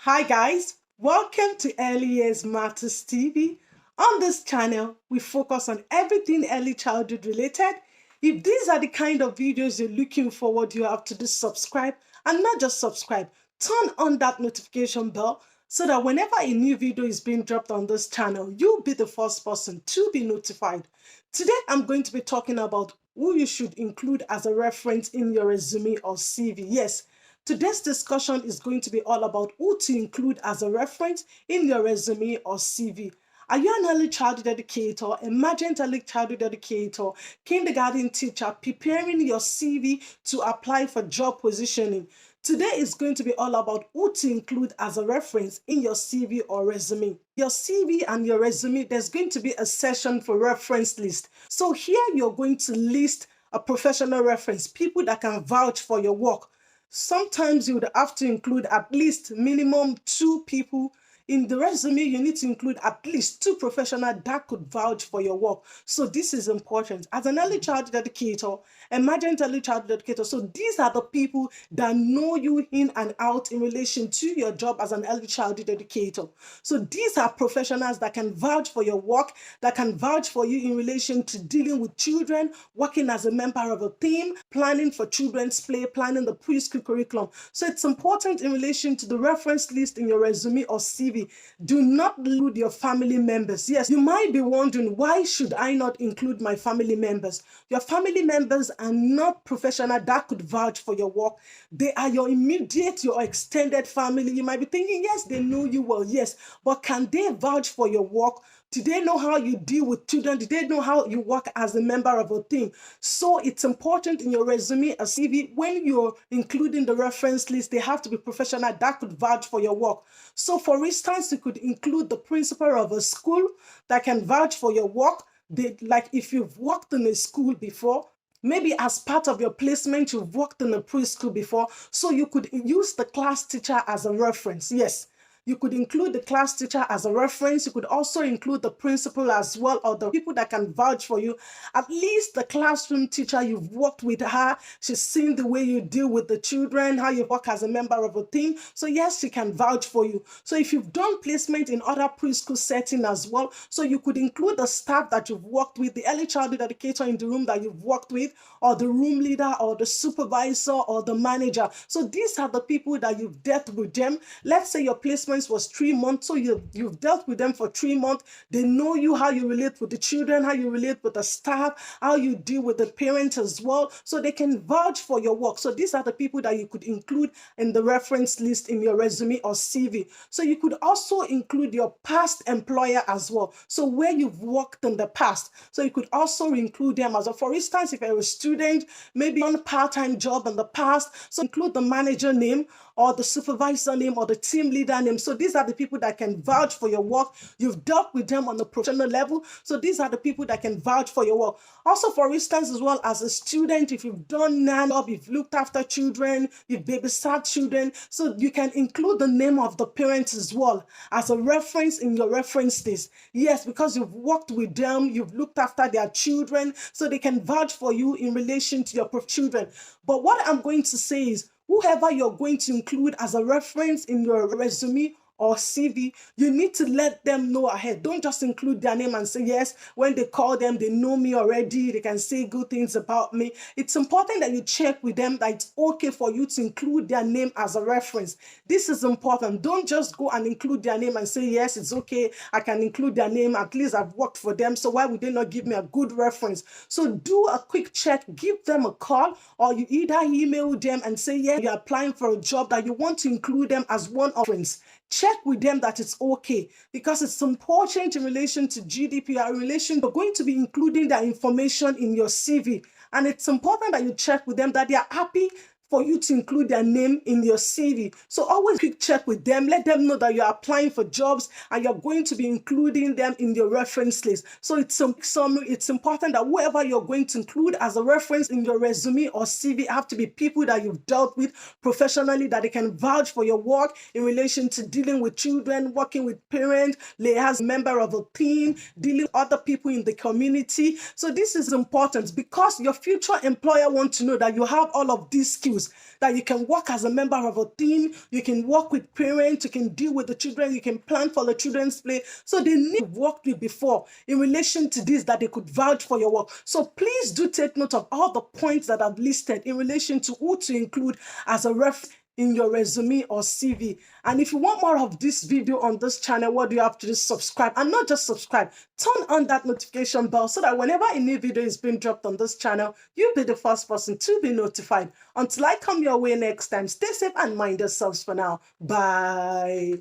Hi guys, welcome to Early Years Matters TV. On this channel, we focus on everything early childhood related. If these are the kind of videos you're looking forward, you have to do subscribe, and not just subscribe, turn on that notification bell so that whenever a new video is being dropped on this channel, you'll be the first person to be notified. Today, I'm going to be talking about who you should include as a reference in your resume or CV. Yes, today's discussion is going to be all about who to include as a reference in your resume or CV. Are you an early childhood educator, emergent early childhood educator, kindergarten teacher, preparing your CV to apply for job positioning? Today is going to be all about who to include as a reference in your CV or resume. Your CV and your resume, there's going to be a section for reference list. So here you're going to list a professional reference, people that can vouch for your work. Sometimes you would have to include at least minimum 2 people. In the resume, you need to include at least 2 professionals that could vouch for your work. So this is important. As an early childhood educator, emergent early childhood educator, so these are the people that know you in and out in relation to your job as an early childhood educator. So these are professionals that can vouch for your work, that can vouch for you in relation to dealing with children, working as a member of a team, planning for children's play, planning the preschool curriculum. So it's important in relation to the reference list in your resume or CV. Do not include your family members. Yes, you might be wondering, why should I not include my family members? Your family members are not professional that could vouch for your work. They are your immediate, your extended family. You might be thinking, yes, they know you well, yes, but can they vouch for your work? Do they know how you deal with children? Do they know how you work as a member of a team? So it's important in your resume or CV, when you're including the reference list, they have to be professional that could vouch for your work. So for instance, you could include the principal of a school that can vouch for your work. Like if you've worked in a school before, maybe as part of your placement, you've worked in a preschool before, so you could use the class teacher as a reference. Yes, you could include the class teacher as a reference. You could also include the principal as well, or the people that can vouch for you. At least the classroom teacher, you've worked with her. She's seen the way you deal with the children, how you work as a member of a team. So yes, she can vouch for you. So if you've done placement in other preschool setting as well, so you could include the staff that you've worked with, the early childhood educator in the room that you've worked with, or the room leader, or the supervisor, or the manager. So these are the people that you've dealt with them. Let's say your placement was 3 months, so you've dealt with them for 3 months. They know you, how you relate with the children, how you relate with the staff, how you deal with the parents as well, so they can vouch for your work. So these are the people that you could include in the reference list in your resume or CV. So you could also include your past employer as well, so where you've worked in the past. So you could also include them as well. For instance, if you're a student, maybe on a part-time job in the past, so include the manager name, or the supervisor name, or the team leader name. So these are the people that can vouch for your work. You've dealt with them on a professional level. So these are the people that can vouch for your work. Also, for instance, as well, as a student, if you've done nan job, you've looked after children, you've babysat children, so you can include the name of the parents as well as a reference in your reference list. Yes, because you've worked with them, you've looked after their children, so they can vouch for you in relation to your children. But what I'm going to say is, whoever you're going to include as a reference in your resume or CV, you need to let them know ahead. Don't just include their name and say, yes, when they call them, they know me already, they can say good things about me. It's important that you check with them that it's okay for you to include their name as a reference. This is important. Don't just go and include their name and say, yes, it's okay, I can include their name, at least I've worked for them, so why would they not give me a good reference? So do a quick check, give them a call, or you either email them and say, yeah, you're applying for a job that you want to include them as one reference. Check with them that it's okay, because it's important in relation to GDPR, in relation, you're going to be including that information in your CV. And it's important that you check with them that they are happy for you to include their name in your CV. So always quick check with them. Let them know that you're applying for jobs and you're going to be including them in your reference list. So it's important that whoever you're going to include as a reference in your resume or CV have to be people that you've dealt with professionally, that they can vouch for your work in relation to dealing with children, working with parents, as a member of a team, dealing with other people in the community. So this is important because your future employer wants to know that you have all of these skills. skills that you can work as a member of a team, you can work with parents, you can deal with the children, you can plan for the children's play. So they need worked with before in relation to this, that they could vouch for your work. So please do take note of all the points that I've listed in relation to who to include as a reference in your resume or CV. And if you want more of this video on this channel, what do you have to do? Subscribe, and not just subscribe, turn on that notification bell so that whenever a new video is being dropped on this channel, you'll be the first person to be notified. Until I come your way next time, stay safe and mind yourselves for now. Bye.